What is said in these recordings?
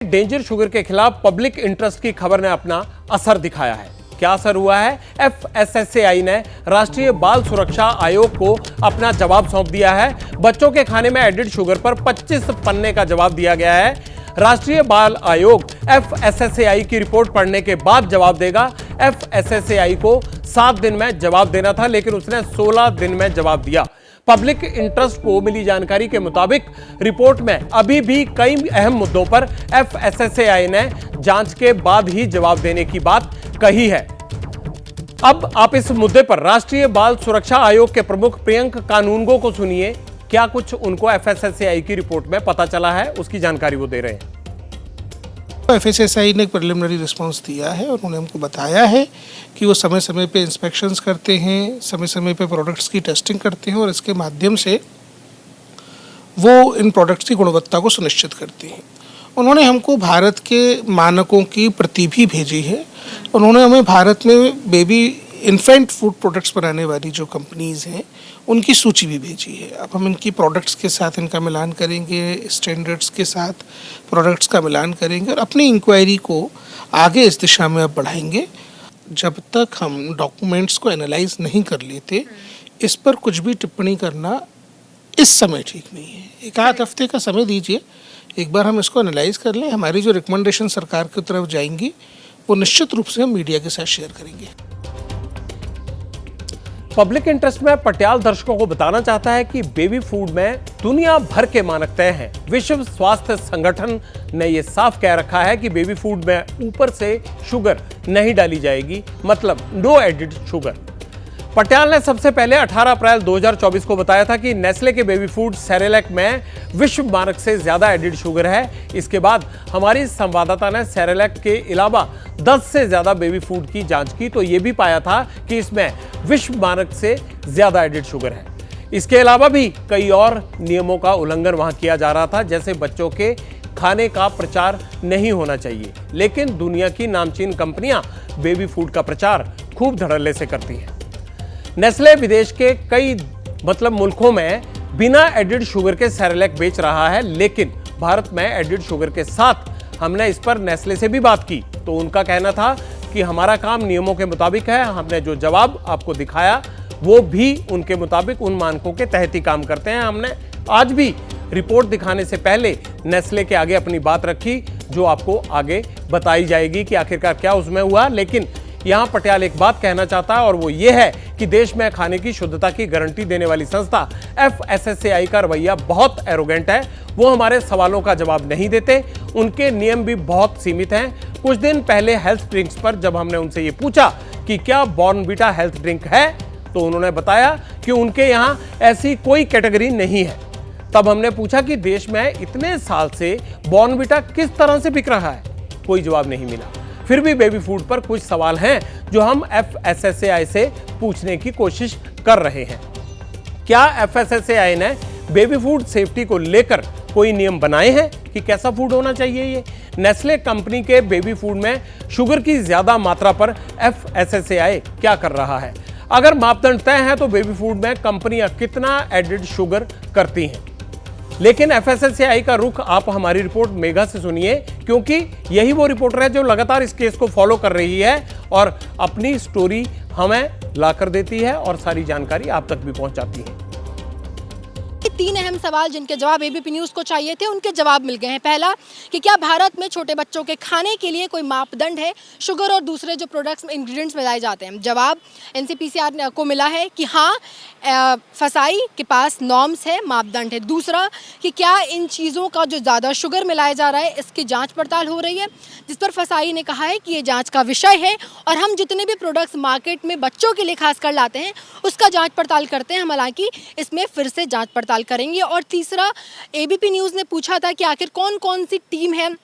Danger sugar के खिलाफ public interest की खबर ने अपना असर दिखाया है। क्या असर हुआ है? एफएसएसएआई ने राष्ट्रीय बाल सुरक्षा आयोग को अपना जवाब सौंप दिया है। बच्चों के खाने में एडेड शुगर पर 25 पन्ने का जवाब दिया गया है। राष्ट्रीय बाल आयोग एफएसएसएआई की रिपोर्ट पढ़ने के बाद जवाब देगा। एफएसएसएआई को 7 दिन में जवाब देना था, लेकिन उसने 16 दिन में जवाब दिया। पब्लिक इंटरेस्ट को मिली जानकारी के मुताबिक रिपोर्ट में अभी भी कई अहम मुद्दों पर एफएसएसएआई ने जांच के बाद ही जवाब देने की बात कही है। अब आप इस मुद्दे पर राष्ट्रीय बाल सुरक्षा आयोग के प्रमुख प्रियंक कानूनगो को सुनिए। क्या कुछ उनको एफएसएसएआई की रिपोर्ट में पता चला है, उसकी जानकारी वो दे रहे हैं। एफएसएसएआई ने एक प्रिलिमिनरी रिस्पांस दिया है और उन्होंने हमको बताया है कि वो समय समय पे इंस्पेक्शंस करते हैं, समय समय पे प्रोडक्ट्स की टेस्टिंग करते हैं और इसके माध्यम से वो इन प्रोडक्ट्स की गुणवत्ता को सुनिश्चित करते हैं। उन्होंने हमको भारत के मानकों की प्रति भी भेजी है। उन्होंने हमें भारत में बेबी इन्फेंट फूड प्रोडक्ट्स बनाने वाली जो कंपनीज़ हैं उनकी सूची भी भेजी है। अब हम इनकी प्रोडक्ट्स के साथ इनका मिलान करेंगे, स्टैंडर्ड्स के साथ प्रोडक्ट्स का मिलान करेंगे और अपनी इंक्वायरी को आगे इस दिशा में अब बढ़ाएंगे। जब तक हम डॉक्यूमेंट्स को एनालाइज नहीं कर लेते, इस पर कुछ भी टिप्पणी करना इस समय ठीक नहीं है। एक आध हफ्ते का समय दीजिए, एक बार हम इसको एनालाइज कर लें। हमारी जो रिकमेंडेशन सरकार की तरफ जाएंगी वो निश्चित रूप से हम मीडिया के साथ शेयर करेंगे। पब्लिक इंटरेस्ट में पटियाल दर्शकों को बताना चाहता है कि बेबी फूड में दुनिया भर के मानक तय हैं। विश्व स्वास्थ्य संगठन ने यह साफ कह रखा है कि बेबी फूड में ऊपर से शुगर नहीं डाली जाएगी, मतलब नो एडिड शुगर। पटियाल ने सबसे पहले 18 अप्रैल 2024 को बताया था कि नेस्ले के बेबी फूड सेरेलैक में विश्व मानक से ज्यादा एडिड शुगर है। इसके बाद हमारी संवाददाता ने सेरेलैक के अलावा 10 से ज्यादा बेबी फूड की जांच की, तो यह भी पाया था कि इसमें विश्व मानक से ज्यादा एडिड शुगर है। इसके अलावा भी कई और नियमों का उल्लंघन वहां किया जा रहा था, जैसे बच्चों के खाने का प्रचार नहीं होना चाहिए। लेकिन दुनिया की नामचीन कंपनियां बेबी फूड का प्रचार खूब धड़ल्ले से करती हैं। नेस्ले विदेश के कई मुल्कों में बिना एडिड शुगर के सेरेलैक बेच रहा है, लेकिन भारत में एडिड शुगर के साथ हमने इस पर नेस्ले से भी बात की, तो उनका कहना था कि हमारा काम नियमों के मुताबिक है। हमने जो जवाब आपको दिखाया वो भी उनके मुताबिक उन मानकों के तहत ही काम करते हैं। हमने आज भी रिपोर्ट दिखाने से पहले नेस्ले के आगे अपनी बात रखी, जो आपको आगे बताई जाएगी कि आखिरकार क्या उसमें हुआ। लेकिन यहां पटियाल एक बात कहना चाहता है और वो ये है कि देश में खाने की शुद्धता की गारंटी देने वाली संस्था एफएसएसएआई का रवैया बहुत एरोगेंट है। वो हमारे सवालों का जवाब नहीं देते, उनके नियम भी बहुत सीमित हैं। कुछ दिन पहले हेल्थ ड्रिंक्स पर जब हमने उनसे ये पूछा कि क्या बॉर्नवीटा हेल्थ ड्रिंक है, तो उन्होंने बताया कि उनके यहां ऐसी कोई कैटेगरी नहीं है। तब हमने पूछा कि देश में इतने साल से बॉर्नवीटा किस तरह से बिक रहा है, कोई जवाब नहीं मिला। फिर भी बेबी फूड पर कुछ सवाल हैं जो हम एफएसएसएआई से पूछने की कोशिश कर रहे हैं। क्या एफएसएसएआई ने बेबी फूड सेफ्टी को लेकर कोई नियम बनाए हैं कि कैसा फूड होना चाहिए? ये नेस्ले कंपनी के बेबी फूड में शुगर की ज्यादा मात्रा पर एफएसएसएआई क्या कर रहा है? अगर मापदंड तय हैं तो बेबी फूड में कंपनियां कितना एडिड शुगर करती हैं? लेकिन एफएसएसएआई का रुख आप हमारी रिपोर्ट मेघा से सुनिए, क्योंकि यही वो रिपोर्टर है जो लगातार इस केस को फॉलो कर रही है और अपनी स्टोरी हमें लाकर देती है और सारी जानकारी आप तक भी पहुंचाती है। 3 अहम सवाल जिनके जवाब एबीपी न्यूज़ को चाहिए थे, उनके जवाब मिल गए हैं। पहला कि क्या भारत में छोटे बच्चों के खाने के लिए कोई मापदंड है शुगर और दूसरे जो प्रोडक्ट्स में इंग्रेडिएंट्स मिलाए जाते हैं? जवाब एनसीपीसीआर को मिला है कि हाँ, फसाई के पास नॉर्म्स है, मापदंड है। दूसरा कि क्या इन चीज़ों का जो ज़्यादा शुगर मिलाया जा रहा है इसकी जाँच पड़ताल हो रही है, जिस पर फसाई ने कहा है कि ये जाँच का विषय है और हम जितने भी प्रोडक्ट्स मार्केट में बच्चों के लिए खासकर लाते हैं उसका जाँच पड़ताल करते हैं। हम हालांकि इसमें फिर से जाँच पड़ताल करेंगे। और तीसरा, एबीपी न्यूज़ ने पूछा था कि आखिर कौन कौन सी टीम है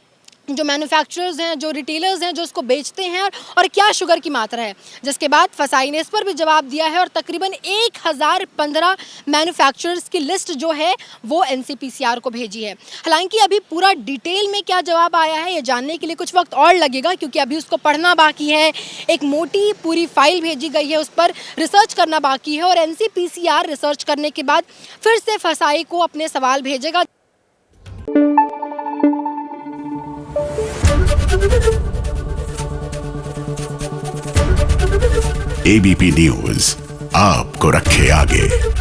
जो मैन्युफैक्चरर्स हैं, जो रिटेलर्स हैं, जो इसको बेचते हैं और क्या शुगर की मात्रा है, जिसके बाद फसाई ने इस पर भी जवाब दिया है और तकरीबन 1015 मैन्युफैक्चरर्स की लिस्ट जो है वो एनसीपीसीआर को भेजी है। हालांकि अभी पूरा डिटेल में क्या जवाब आया है ये जानने के लिए कुछ वक्त और लगेगा, क्योंकि अभी उसको पढ़ना बाकी है। एक मोटी पूरी फाइल भेजी गई है, उस पर रिसर्च करना बाकी है और एनसीपीसीआर रिसर्च करने के बाद फिर से फसाई को अपने सवाल भेजेगा। एबीपी न्यूज आपको रखे आगे।